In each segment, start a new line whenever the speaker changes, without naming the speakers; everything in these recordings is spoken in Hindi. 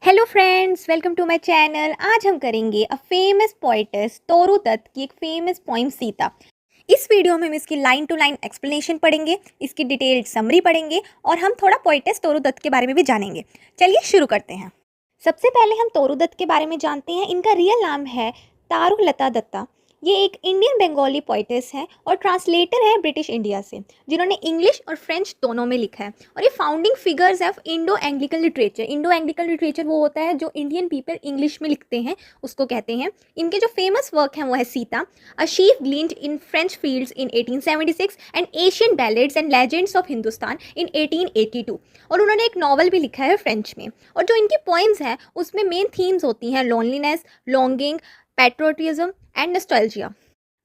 Hello friends, welcome to my channel. आज हम करेंगे a famous poetess Toru Dutt की एक फेमस पोइम सीता। इस वीडियो में हम इसकी लाइन टू लाइन एक्सप्लेनेशन पढ़ेंगे, इसकी डिटेल्ड समरी पढ़ेंगे और हम थोड़ा पोइटेस तोरू दत्त के बारे में भी जानेंगे। चलिए शुरू करते हैं। सबसे पहले हम तोरू दत्त के बारे में जानते हैं। इनका रियल नाम है तारुलता दत्ता। ये एक इंडियन बंगाली पोइटेस है और ट्रांसलेटर है ब्रिटिश इंडिया से, जिन्होंने इंग्लिश और फ्रेंच दोनों में लिखा है। और ये founding figures of Indo Anglican literature. Indo Anglican literature वो होता है जो इंडियन पीपल इंग्लिश में लिखते हैं, उसको कहते हैं। इनके जो फेमस वर्क हैं वो है Sita, a sheaf gleaned in French fields in 1876 and Asian ballads and legends of Hindustan in 1882। और उन्होंने एक नॉवल भी लिखा है फ्रेंच में। और जो इनकी पोइम्स हैं उसमें मेन थीम्स होती हैं loneliness, longing, patriotism and nostalgia.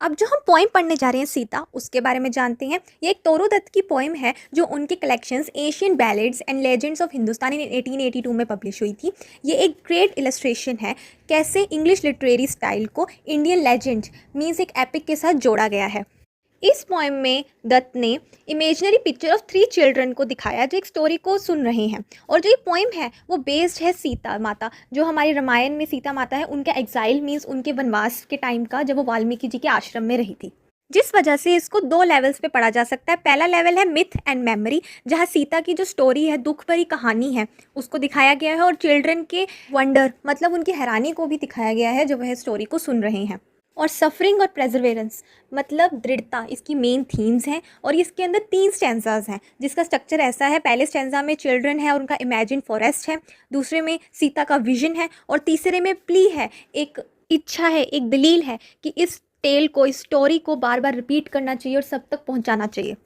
अब जो हम पोइम पढ़ने जा रहे हैं सीता, उसके बारे में जानते हैं। ये एक तोरू दत्त की पोइम है जो उनके collections Asian ballads and legends of Hindustan in 1882 में पब्लिश हुई थी। ये एक ग्रेट इलस्ट्रेशन है कैसे इंग्लिश लिटरेरी स्टाइल को इंडियन लेजेंड मीन्स एक एपिक के साथ जोड़ा गया है। इस पोएम में दत्त ने इमेजिनरी पिक्चर ऑफ 3 चिल्ड्रन को दिखाया जो एक स्टोरी को सुन रहे हैं। और जो ये पोएम है वो बेस्ड है सीता माता, जो हमारे रामायण में सीता माता है, उनका एग्जाइल मीन्स उनके वनवास के टाइम का, जब वो वाल्मीकि जी के आश्रम में रही थी। जिस वजह से इसको 2 लेवल्स पे पढ़ा जा सकता है। पहला लेवल है मिथ एंड मेमोरी, जहाँ सीता की जो स्टोरी है, दुख भरी कहानी है, उसको दिखाया गया है। और चिल्ड्रन के वंडर मतलब उनकी हैरानी को भी दिखाया गया है जो वह स्टोरी को सुन रहे हैं। और सफरिंग और प्रेजरवेरेंस मतलब दृढ़ता इसकी मेन थीम्स हैं। और इसके अंदर 3 स्टैंजाज हैं जिसका स्ट्रक्चर ऐसा है। पहले स्टैंजा में चिल्ड्रन है और उनका इमेजिन फॉरेस्ट है, दूसरे में सीता का विजन है और तीसरे में प्ली है, एक इच्छा है, एक दलील है कि इस टेल को, इस स्टोरी को बार बार रिपीट करना चाहिए और सब तक पहुंचाना चाहिए।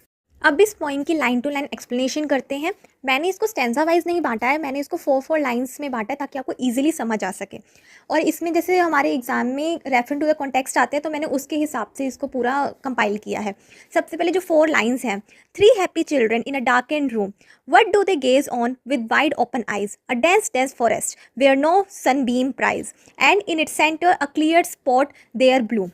अब इस पॉइंट की लाइन टू लाइन एक्सप्लेनेशन करते हैं। मैंने इसको स्टैंजा वाइज नहीं बांटा है, मैंने इसको 4 लाइन्स में बांटा है ताकि आपको इजीली समझ आ सके। और इसमें जैसे हमारे एग्जाम में रेफर टू द कॉन्टेक्स्ट आते हैं तो मैंने उसके हिसाब से इसको पूरा कंपाइल किया है। सबसे पहले जो 4 लाइन्स हैं, 3 happy children in a dark and room, what do they gaze on with wide open eyes, a dense dense forest where no sunbeam pries and in its centre a clear spot there bloom.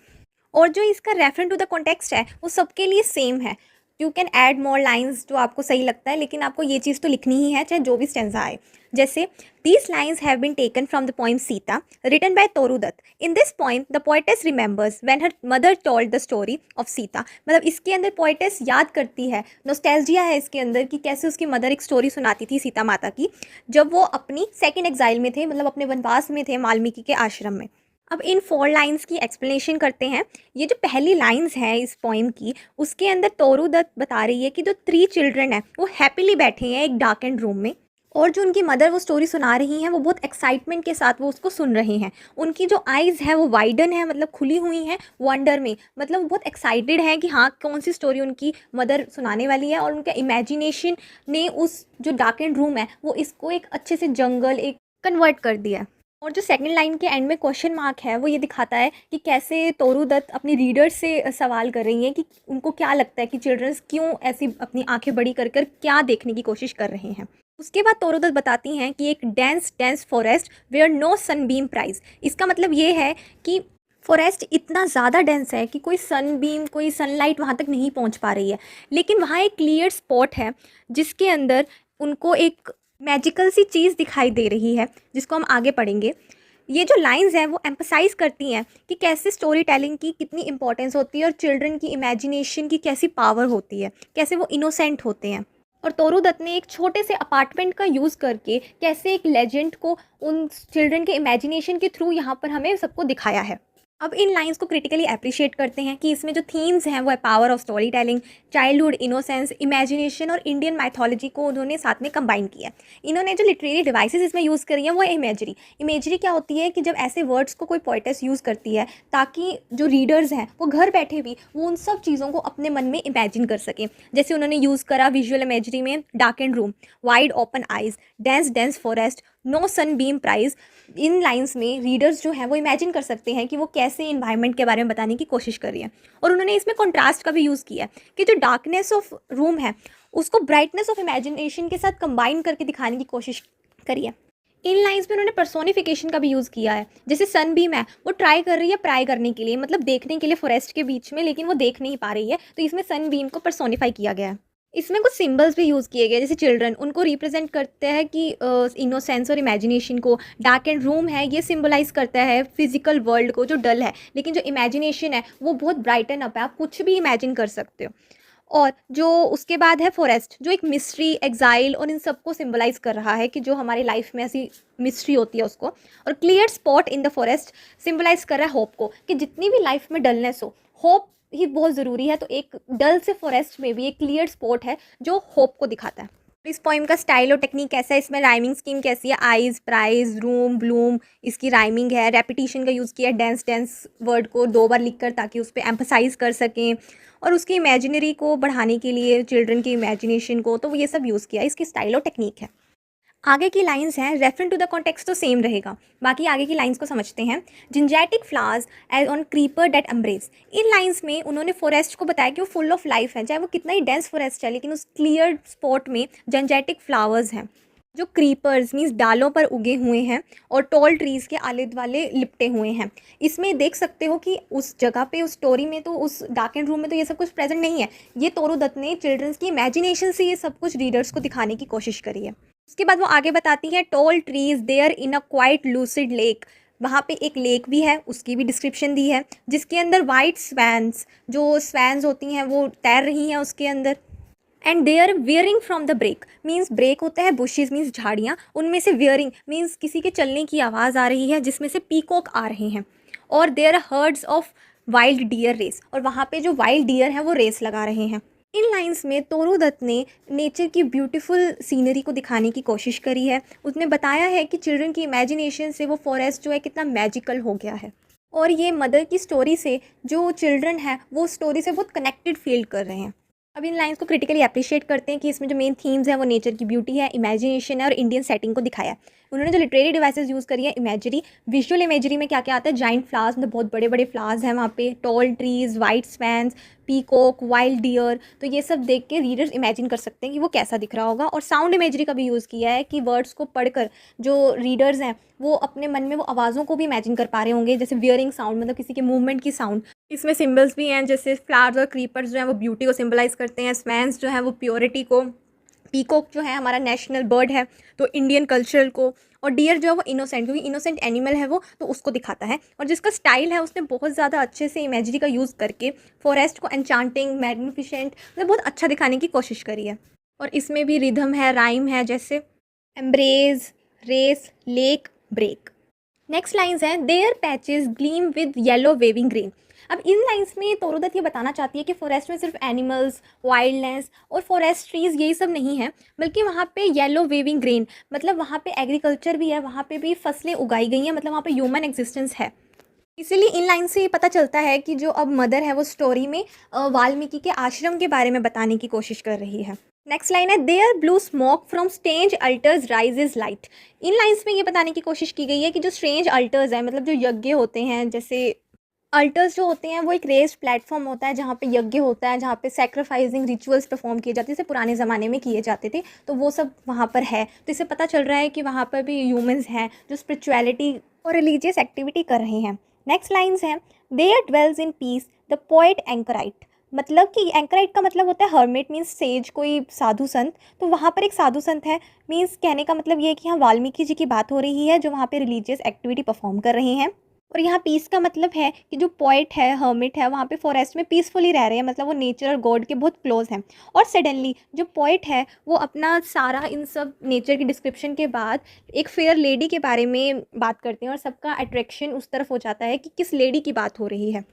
और जो इसका रेफरेंस टू द कॉन्टेक्स्ट है वो सबके लिए सेम है। You can add more lines जो आपको सही लगता है, लेकिन आपको ये चीज़ तो लिखनी ही है चाहे जो भी स्टेंजा आए। जैसे these lines have been taken from the poem Sita written by Toru Dutt. In this poem the poetess remembers when her mother told the story of Sita. मतलब इसके अंदर पोइटेस याद करती है, नॉस्टैल्जिया है इसके अंदर कि कैसे उसकी मदर एक स्टोरी सुनाती थी सीता माता की, जब वो अपनी सेकेंड एग्जाइल में थे, मतलब अपने वनवास में थे वाल्मीकि के आश्रम में। अब इन 4 लाइन्स की एक्सप्लेनेशन करते हैं। ये जो पहली लाइन्स है इस पोइम की, उसके अंदर तोरू दत्त बता रही है कि जो 3 चिल्ड्रन हैं वो हैप्पीली बैठे हैं एक डार्क एंड रूम में, और जो उनकी मदर वो स्टोरी सुना रही हैं वो बहुत एक्साइटमेंट के साथ वो उसको सुन रहे हैं। उनकी जो आइज़ है वो वाइडन है, मतलब खुली हुई हैं वंडर में, मतलब वो बहुत एक्साइटेड है कि हाँ कौन सी स्टोरी उनकी मदर सुनाने वाली है। और उनका इमेजिनेशन ने उस जो डार्क एंड रूम है वो इसको एक अच्छे से जंगल एक कन्वर्ट कर दिया। और जो सेकंड लाइन के एंड में क्वेश्चन मार्क है वो ये दिखाता है कि कैसे तोरू दत्त अपनी रीडर्स से सवाल कर रही हैं कि उनको क्या लगता है कि चिल्ड्रंस क्यों ऐसी अपनी आंखें बड़ी कर कर क्या देखने की कोशिश कर रहे हैं। उसके बाद तोरू दत्त बताती हैं कि एक dense dense forest where no sunbeam pries. इसका मतलब ये है कि फॉरेस्ट इतना ज़्यादा डेंस है कि कोई सनबीम, कोई सनलाइट वहाँ तक नहीं पहुँच पा रही है, लेकिन वहाँ एक क्लियर स्पॉट है जिसके अंदर उनको एक मैजिकल सी चीज़ दिखाई दे रही है, जिसको हम आगे पढ़ेंगे। ये जो लाइंस हैं वो एम्फसाइज करती हैं कि कैसे स्टोरी टेलिंग की कितनी इंपॉर्टेंस होती है और चिल्ड्रन की इमेजिनेशन की कैसी पावर होती है, कैसे वो इनोसेंट होते हैं। और तोरू दत्त ने एक छोटे से अपार्टमेंट का यूज़ करके कैसे एक लेजेंड को उन चिल्ड्रन के इमेजिनेशन के थ्रू यहाँ पर हमें सबको दिखाया है। अब इन लाइंस को क्रिटिकली अप्रिशिएट करते हैं कि इसमें जो थीम्स हैं वो है power of story telling, childhood innocence, imagination और इंडियन माइथोलॉजी को उन्होंने साथ में कंबाइन किया। इन्होंने जो लिटरेरी डिवाइसेस इसमें यूज़ करी हैं वो है इमेजरी। इमेजरी क्या होती है कि जब ऐसे वर्ड्स को कोई पोइटेस यूज़ करती है ताकि जो रीडर्स हैं वो घर बैठे भी वो उन सब चीज़ों को अपने मन में इमेजिन कर सकें। जैसे उन्होंने यूज़ करा विजुअल इमेजरी में dark and room, wide open eyes, dense dense forest, no sunbeam pries. इन लाइंस में रीडर्स जो हैं वो इमेजिन कर सकते हैं कि वो कैसे इन्वायरमेंट के बारे में बताने की कोशिश कर रही है। और उन्होंने इसमें कॉन्ट्रास्ट का भी यूज़ किया है कि जो डार्कनेस ऑफ रूम है उसको ब्राइटनेस ऑफ इमेजिनेशन के साथ कंबाइन करके दिखाने की कोशिश करी है। इन लाइंस में उन्होंने पर्सोनिफिकेशन का भी यूज़ किया है। जैसे सनबीम है वो ट्राई कर रही है प्राई करने के लिए, मतलब देखने के लिए फॉरेस्ट के बीच में, लेकिन वो देख नहीं पा रही है, तो इसमें सनबीम को पर्सोनिफाई किया गया है। इसमें कुछ सिंबल्स भी यूज़ किए गए, जैसे चिल्ड्रन उनको रिप्रेजेंट करते हैं कि इनोसेंस और इमेजिनेशन को। डार्क एंड रूम है, ये सिंबलाइज करता है फिजिकल वर्ल्ड को जो डल है, लेकिन जो इमेजिनेशन है वो बहुत ब्राइटन अप है, आप कुछ भी इमेजिन कर सकते हो। और जो उसके बाद है फॉरेस्ट, जो एक मिस्ट्री, एग्जाइल और इन सबको सिंबलाइज कर रहा है कि जो हमारी लाइफ में ऐसी मिस्ट्री होती है उसको। और clear spot in the forest symbolise कर रहा है होप को, कि जितनी भी लाइफ में डलनेस हो, होप ही बहुत ज़रूरी है। तो एक डल से फॉरेस्ट में भी एक क्लियर स्पॉट है जो होप को दिखाता है। इस पोइम का स्टाइल और टेक्निक कैसा है, इसमें राइमिंग स्कीम कैसी है, आइज, प्राइज, रूम, ब्लूम, इसकी राइमिंग है। रेपिटेशन का यूज़ किया है, डेंस डेंस वर्ड को 2 बार लिखकर, ताकि उस पर एम्फसाइज कर सकें। और उसकी इमेजिनरी को बढ़ाने के लिए, चिल्ड्रन की इमेजिनेशन को, तो ये सब यूज़ किया है। इसकी स्टाइल और टेक्निक है। आगे की लाइंस हैं, रेफरेंट टू द कॉन्टेक्स्ट तो सेम रहेगा। बाकी आगे की लाइंस को समझते हैं। Gigantic flowers as on creeper that embrace. इन लाइंस में उन्होंने फॉरेस्ट को बताया कि वो फुल ऑफ लाइफ है, चाहे वो कितना ही डेंस फॉरेस्ट है, लेकिन उस क्लियर स्पॉट में जिंजैटिक फ्लावर्स हैं जो क्रीपर्स मीन्स डालों पर उगे हुए हैं और टॉल ट्रीज़ के आले दुआले लिपटे हुए हैं। इसमें देख सकते हो कि उस जगह पे, उस स्टोरी में, तो उस डार्क एंड रूम में तो ये सब कुछ प्रेजेंट नहीं है। ये तोरू दत्त ने चिल्ड्रंस की इमेजिनेशन से ये सब कुछ रीडर्स को दिखाने की कोशिश करी है। उसके बाद वो आगे बताती हैं, tall trees there in a quiet lucid lake. वहाँ पे एक लेक भी है, उसकी भी डिस्क्रिप्शन दी है, जिसके अंदर वाइट स्वैन्स, जो स्वैन्स होती हैं वो तैर रही हैं उसके अंदर। And they are wearing from the brake, means brake होता है बुशेज मीन्स झाड़ियाँ, उनमें से वेयरिंग मीन्स किसी के चलने की आवाज़ आ रही है, जिसमें से पीकॉक आ रहे हैं। और there are herds of wild deer race, और वहाँ पे जो वाइल्ड डियर हैं वो रेस लगा रहे हैं। इन लाइंस में तोरू दत्त ने नेचर की ब्यूटीफुल सीनरी को दिखाने की कोशिश करी है। उसने बताया है कि चिल्ड्रन की इमेजिनेशन से वो फॉरेस्ट जो है कितना मैजिकल हो गया है। और ये मदर की स्टोरी से जो चिल्ड्रन है वो स्टोरी से बहुत कनेक्टेड फील कर रहे हैं। अब इन लाइंस को क्रिटिकली अप्रिशिएट करते हैं कि इसमें जो मेन थीम्स हैं वो नेचर की ब्यूटी है, इमेजिनेशन है और इंडियन सेटिंग को दिखाया है। उन्होंने जो लिटरेरी डिवाइसेस यूज़ करी है, इमेजरी, विजुअल इमेजरी में क्या क्या आता है, जाइंट फ्लावर्स, मतलब बहुत बड़े बड़े फ्लावर्स हैं वहाँ पे, tall trees, white swans, peacock, wild deer, तो ये सब देख के रीडर्स इमेजिन कर सकते हैं कि वो कैसा दिख रहा होगा। और साउंड इमेजरी का भी यूज़ किया है कि वर्ड्स को पढ़कर जो रीडर्स हैं वो अपने मन में वो आवाज़ों को भी इमेजिन कर पा रहे होंगे, जैसे वियरिंग साउंड, मतलब किसी के मूवमेंट की साउंड। इसमें सिंबल्स भी हैं, जैसे फ्लावर्स और क्रीपर्स जो हैं वो ब्यूटी को सिंबलाइज करते हैं, स्वैन्स जो हैं वो प्योरिटी को, पीकॉक जो है हमारा नेशनल बर्ड है तो इंडियन कल्चरल को, और डियर जो है वो इनोसेंट, क्योंकि इनोसेंट एनिमल है वो, तो उसको दिखाता है। और जिसका स्टाइल है उसने बहुत ज़्यादा अच्छे से इमेजरी का यूज़ करके फॉरेस्ट को एन्चांटिंग, मैग्निफिसेंट, मतलब बहुत अच्छा दिखाने की कोशिश करी है। और इसमें भी रिदम है, राइम है, जैसे embrace, race, lake, break. Next lines हैं, there patches gleam with yellow waving green. अब इन लाइंस में तोरू दत्त ये बताना चाहती है कि फॉरेस्ट में सिर्फ एनिमल्स, वाइल्डनेस और फॉरेस्ट ट्रीज यही सब नहीं है, बल्कि वहाँ पे येलो वेविंग ग्रीन, मतलब वहाँ पे एग्रीकल्चर भी है, वहाँ पे भी फसलें उगाई गई हैं, मतलब वहाँ पे ह्यूमन एग्जिस्टेंस है। इसीलिए इन लाइन से ये पता चलता है कि जो अब मदर है वो स्टोरी में वाल्मीकि के आश्रम के बारे में बताने की कोशिश कर रही है। नेक्स्ट लाइन है, there blue smoke from strange altars rises light. इन लाइन्स में ये बताने की कोशिश की गई है कि जो स्ट्रेंज अल्टर्स हैं, मतलब जो यज्ञ होते हैं, जैसे अल्टर्स जो होते हैं वो एक रेस्ड प्लेटफॉर्म होता है जहाँ पे यज्ञ होता है, जहाँ पे सेक्रीफाइसिंग रिचुअल्स परफॉर्म किए जाते हैं, जैसे पुराने ज़माने में किए जाते थे, तो वो सब वहाँ पर है। तो इससे पता चल रहा है कि वहाँ पर भी ह्यूमंस हैं जो स्पिरिचुअलिटी और रिलीजियस एक्टिविटी कर रहे हैं। नेक्स्ट लाइन्स हैं, there dwells in peace the poet anchorite. मतलब कि एंकराइट का मतलब होता है हर्मिट, मीन्स सेज, कोई साधु संत। तो वहाँ पर एक साधु संत है, मीन्स कहने का मतलब ये है कि यहाँ वाल्मीकि जी की बात हो रही है जो वहाँ पे रिलीजियस एक्टिविटी परफॉर्म कर रहे हैं। और यहाँ पीस का मतलब है कि जो पोएट है, हर्मिट है, वहाँ पे फॉरेस्ट में पीसफुली रह रहे हैं, मतलब वो नेचर और गॉड के बहुत क्लोज हैं। और सडनली जो पोएट है वो अपना सारा इन सब नेचर की डिस्क्रिप्शन के बाद एक फेयर लेडी के बारे में बात करते हैं, और सबका अट्रैक्शन उस तरफ हो जाता है कि किस लेडी की बात हो रही है।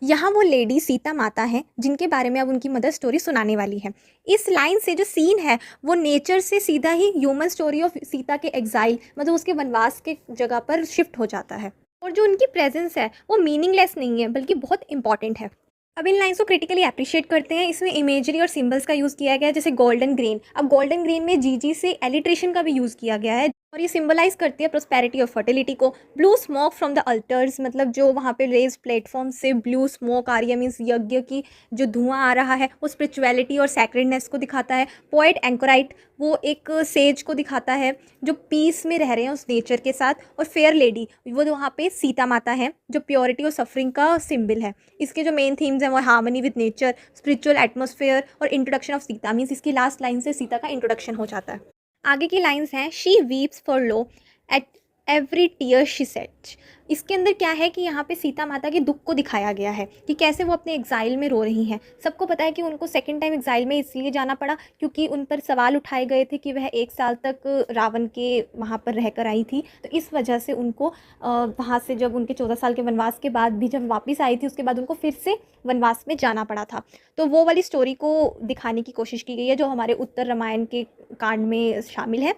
यहाँ वो लेडी सीता माता है जिनके बारे में अब उनकी मदर स्टोरी सुनाने वाली है। इस लाइन से जो सीन है वो नेचर से सीधा ही ह्यूमन स्टोरी ऑफ सीता के एग्जाइल, मतलब उसके वनवास के जगह पर शिफ्ट हो जाता है। और जो उनकी प्रेजेंस है वो मीनिंगलेस नहीं है बल्कि बहुत इंपॉर्टेंट है। अब इन लाइन्स को क्रिटिकली अप्रिशिएट करते हैं। इसमें इमेजरी और सिंबल्स का यूज़ किया गया है, जैसे गोल्डन ग्रीन। अब गोल्डन ग्रीन में जी से एलिट्रेशन का भी यूज़ किया गया है, और ये सिंबलाइज करती है प्रोस्पेरिटी और फर्टिलिटी को। Blue smoke from the altars, मतलब जो वहाँ पे रेज प्लेटफॉर्म से ब्लू स्मोक आ रही है, मीन्स यज्ञ की जो धुआं आ रहा है वो स्पिरिचुअलिटी और सैक्रेडनेस को दिखाता है। पोएट एंकोराइट, वो एक सेज को दिखाता है जो पीस में रह रहे हैं उस नेचर के साथ। और फेयर लेडी, वो वहाँ पे सीता माता है जो प्योरिटी और सफरिंग का सिंबल है। इसके जो मेन थीम्स हैं वो harmony with nature, spiritual atmosphere और इंट्रोडक्शन ऑफ सीता, मीन्स इसकी लास्ट लाइन से सीता का इंट्रोडक्शन हो जाता है। आगे की लाइंस हैं, she weeps for lo at every tear she set. इसके अंदर क्या है कि यहाँ पे सीता माता के दुख को दिखाया गया है कि कैसे वो अपने एग्जाइल में रो रही हैं। सबको पता है कि उनको सेकंड टाइम एग्जाइल में इसलिए जाना पड़ा क्योंकि उन पर सवाल उठाए गए थे कि वह 1 साल तक रावण के वहाँ पर रहकर आई थी। तो इस वजह से उनको वहाँ से जब उनके 14 साल के वनवास के बाद भी जब वापस आई थी उसके बाद उनको फिर से वनवास में जाना पड़ा था। तो वो वाली स्टोरी को दिखाने की कोशिश की गई है जो हमारे उत्तर रामायण के कांड में शामिल है।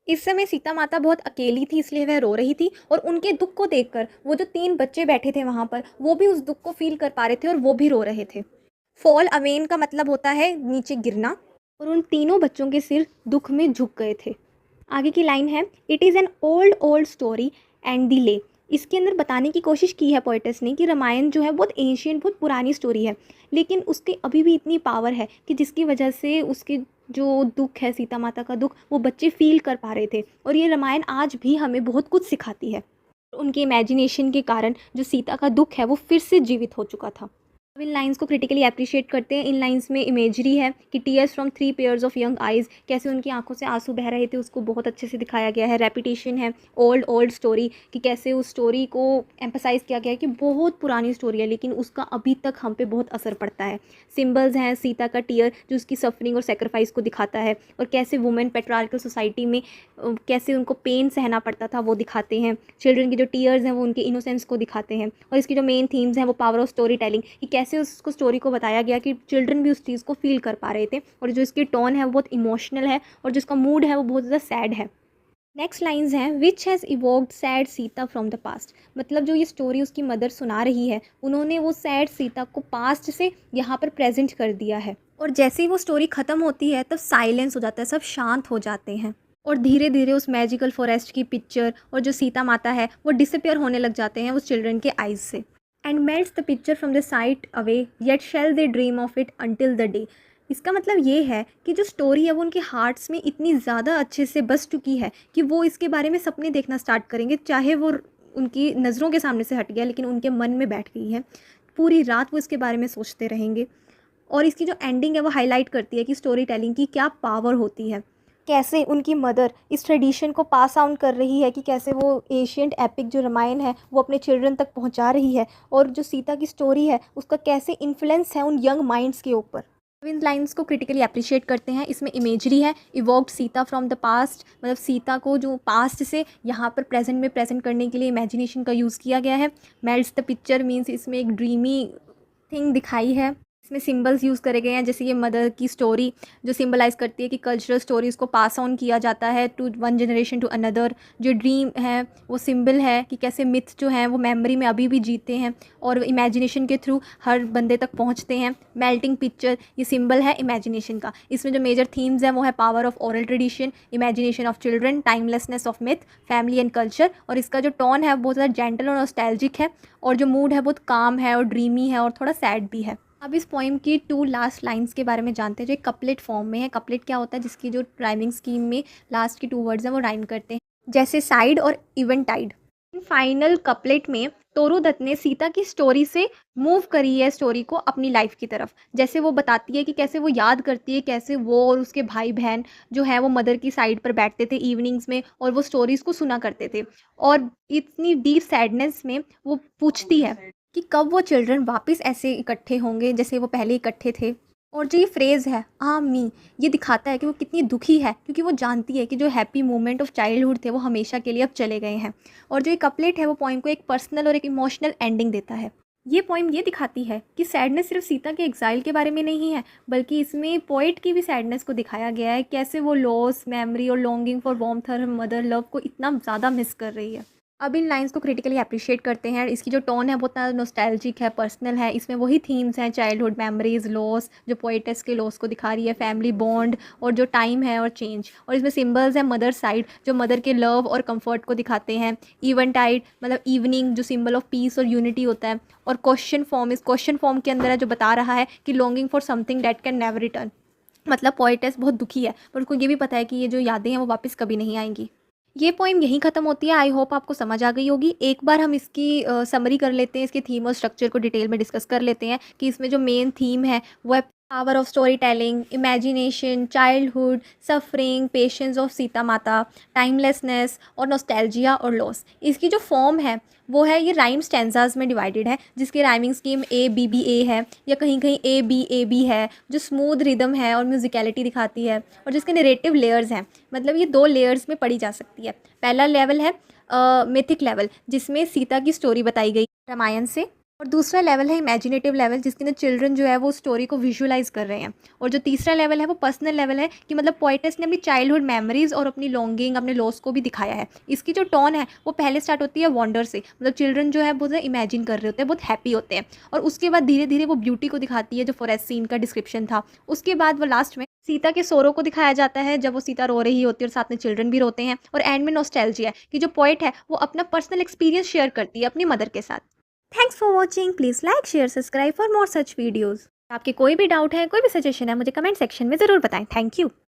इस समय सीता माता बहुत अकेली थी इसलिए वह रो रही थी, और उनके दुख को देखकर वो जो 3 बच्चे बैठे थे वहाँ पर वो भी उस दुख को फील कर पा रहे थे और वो भी रो रहे थे। फॉल अवेन का मतलब होता है नीचे गिरना, और उन तीनों बच्चों के सिर दुख में झुक गए थे। आगे की लाइन है, it is an old old story and delay. इसके अंदर बताने की कोशिश की है पोइटस ने कि रामायण जो है बहुत एंशियंट, बहुत पुरानी स्टोरी है, लेकिन उसके अभी भी इतनी पावर है कि जिसकी वजह से उसके जो दुख है, सीता माता का दुख, वो बच्चे फील कर पा रहे थे। और ये रामायण आज भी हमें बहुत कुछ सिखाती है। उनके इमेजिनेशन के कारण जो सीता का दुख है वो फिर से जीवित हो चुका था। अब इन लाइंस को क्रिटिकली अप्रिशिएट करते हैं। इन लाइंस में इमेजरी है कि tears from 3 pairs of young eyes, कैसे उनकी आंखों से आंसू बह रहे थे उसको बहुत अच्छे से दिखाया गया है। रेपिटेशन है, ओल्ड ओल्ड स्टोरी, कि कैसे उस स्टोरी को एम्फसाइज किया गया है कि बहुत पुरानी स्टोरी है लेकिन उसका अभी तक हम पे बहुत असर पड़ता है। सिम्बल्स हैं, सीता का टीयर जो उसकी सफरिंग और सेक्रीफाइस को दिखाता है, और कैसे वुमेन पेट्रियार्कल सोसाइटी में कैसे उनको पेन सहना पड़ता था वो दिखाते हैं। चिल्ड्रन की जो टीयर्स हैं वो उनके इनोसेंस को दिखाते हैं। और इसकी जो मेन थीम्स हैं वो पावर ऑफ स्टोरी टेलिंग, कि कैसे उसको स्टोरी को बताया गया कि चिल्ड्रन भी उस चीज़ को फील कर पा रहे थे, और जो इसकी टोन है वो बहुत इमोशनल है और जिसका मूड है वो बहुत ज़्यादा सैड है। नेक्स्ट लाइंस हैं, which has evoked sad Sita from the past. मतलब जो ये स्टोरी उसकी मदर सुना रही है उन्होंने वो सैड सीता को पास्ट से यहाँ पर प्रेजेंट कर दिया है। और जैसे ही वो स्टोरी ख़त्म होती है तब साइलेंस हो जाता है, सब शांत हो जाते हैं, और धीरे धीरे उस मैजिकल फॉरेस्ट की पिक्चर और जो सीता माता है वो डिसअपियर होने लग जाते हैं उस चिल्ड्रन के आइज से। And melts the picture from the site away, yet shell they dream of it until the day. इसका मतलब ये है कि जो स्टोरी है वो उनके हार्ट्स में इतनी ज़्यादा अच्छे से बस चुकी है कि वो इसके बारे में सपने देखना स्टार्ट करेंगे, चाहे वो उनकी नज़रों के सामने से हट गया लेकिन उनके मन में बैठ गई है। पूरी रात वो इसके बारे में सोचते रहेंगे। और इसकी जो एंडिंग है वो हाईलाइट करती है कि स्टोरी टेलिंग की क्या पावर होती है, कैसे उनकी मदर इस ट्रेडिशन को पास आउट कर रही है, कि कैसे वो एशियंट एपिक जो रामायण है वो अपने चिल्ड्रन तक पहुंचा रही है, और जो सीता की स्टोरी है उसका कैसे इन्फ्लुएंस है उन यंग माइंड्स के ऊपर। इन लाइंस को क्रिटिकली अप्रिशिएट करते हैं। इसमें इमेजरी है, evoked Sita from the past, मतलब सीता को जो पास्ट से यहाँ पर प्रेजेंट में प्रेजेंट करने के लिए इमेजिनेशन का यूज़ किया गया है। मेल्ट्स द पिक्चर मीन्स इसमें एक ड्रीमी थिंग दिखाई है। इसमें सिंबल्स यूज़ करे गए हैं, जैसे ये मदर की स्टोरी जो सिंबलाइज करती है कि कल्चरल स्टोरीज़ को पास ऑन किया जाता है to one generation to another. जो ड्रीम है वो सिंबल है कि कैसे मिथ जो हैं वो मेमोरी में अभी भी जीते हैं और इमेजिनेशन के थ्रू हर बंदे तक पहुंचते हैं। मेल्टिंग पिक्चर ये सिंबल है इमेजिनेशन का। इसमें जो मेजर थीम्स हैं वो है power of oral tradition, imagination of children, timelessness of myth, family and culture. और इसका जो टोन है बहुत ज़्यादा जेंटल और नॉस्टैल्जिक है, और जो मूड है बहुत काम है और ड्रीमी है और थोड़ा सैड भी है। अब इस पोइम की 2 लास्ट लाइंस के बारे में जानते हैं जो एक कपलेट फॉर्म में है। कपलेट क्या होता है, जिसकी जो राइमिंग स्कीम में लास्ट की 2 वर्ड्स हैं वो राइम करते हैं, जैसे साइड और इवन टाइड। फाइनल कपलेट में तोरू दत्त ने सीता की स्टोरी से मूव करी है स्टोरी को अपनी लाइफ की तरफ। जैसे वो बताती है कि कैसे वो याद करती है कैसे वो और उसके भाई बहन जो है वो मदर की साइड पर बैठते थे इवनिंग्स में और वो स्टोरीज़ को सुना करते थे, और इतनी डीप सैडनेस में वो पूछती है कि कब वो चिल्ड्रन वापस ऐसे इकट्ठे होंगे जैसे वो पहले इकट्ठे थे। और जो ये फ्रेज़ है मी, ये दिखाता है कि वो कितनी दुखी है क्योंकि वो जानती है कि जो हैप्पी मोमेंट ऑफ चाइल्डहुड थे वो हमेशा के लिए अब चले गए हैं। और जो ये कपलेट है वो पोइम को एक पर्सनल और एक इमोशनल एंडिंग देता है। ये पोइम ये दिखाती है कि सैडनेस सिर्फ सीता के एग्जाइल के बारे में नहीं है, बल्कि इसमें पोइट की भी सैडनेस को दिखाया गया है, कैसे वो लॉस, मेमोरी और longing for warmth her mother love को इतना ज़्यादा मिस कर रही है। अब इन लाइंस को क्रिटिकली अप्रिशिएट करते हैं। इसकी जो टोन है बहुत ज़्यादा नॉस्टैल्जिक है, पर्सनल है। इसमें वही थीम्स हैं, चाइल्डहुड मेमोरीज, लॉस, जो पोएटेस के लॉस को दिखा रही है, फैमिली बॉन्ड और जो टाइम है और चेंज। और इसमें सिंबल्स हैं मदर साइड, जो मदर के लव और कंफर्ट को दिखाते हैं। इवन टाइड मतलब इवनिंग, जो सिंबल ऑफ पीस और यूनिटी होता है। और क्वेश्चन फॉर्म, इस क्वेश्चन फॉर्म के अंदर है, जो बता रहा है कि longing for something that can never return. मतलब पोएटेस बहुत दुखी है, पर उसको ये भी पता है कि ये जो यादें हैं वो वापस कभी नहीं आएंगी। ये पोइम यहीं ख़त्म होती है। आई होप आपको समझ आ गई होगी। एक बार हम इसकी समरी कर लेते हैं, इसके थीम और स्ट्रक्चर को डिटेल में डिस्कस कर लेते हैं कि इसमें जो मेन थीम है वो है power of story telling, imagination, childhood, suffering, patience of Sita माता, टाइमलेसनेस और नॉस्टैल्जिया और लॉस। इसकी जो फॉर्म है वो है, ये राइम स्टैंजाज में डिवाइडेड है, जिसकी राइमिंग स्कीम A-B-B-A है या कहीं कहीं A-B-A-B है, जो स्मूथ रिदम है और म्यूजिकलिटी दिखाती है। और जिसके नरेटिव लेयर्स हैं, मतलब ये 2 लेयर्स में पढ़ी जा सकती है। पहला लेवल है मिथिक लेवल, जिसमें सीता की स्टोरी बताई गई रामायण से। और दूसरा लेवल है इमेजिनेटिव लेवल, जिसके अंदर चिल्ड्रन जो है वो स्टोरी को विजुअलाइज कर रहे हैं। और जो तीसरा लेवल है वो पर्सनल लेवल है, कि मतलब पोएटेस ने अपनी चाइल्डहुड मेमोरीज और अपनी लॉन्गिंग, अपने लॉस को भी दिखाया है। इसकी जो टोन है वो पहले स्टार्ट होती है वॉन्डर से, मतलब चिल्ड्रन जो है बहुत इमेजिन कर रहे होते हैं, बहुत हैप्पी होते हैं। और उसके बाद धीरे धीरे वो ब्यूटी को दिखाती है, जो फॉरेस्ट सीन का डिस्क्रिप्शन था। उसके बाद वो लास्ट में सीता के सोरो को दिखाया जाता है, जब वो सीता रो रही होती है और साथ में चिल्ड्रन भी रोते हैं। और एंड में नॉस्टैल्जिया है, कि जो पोएट है वो अपना पर्सनल एक्सपीरियंस शेयर करती है अपनी मदर के साथ। Thanks for watching. Please like, share, subscribe for more such videos. आपके कोई भी डाउट है, कोई भी सजेशन है, मुझे कमेंट सेक्शन में ज़रूर बताएं। Thank you.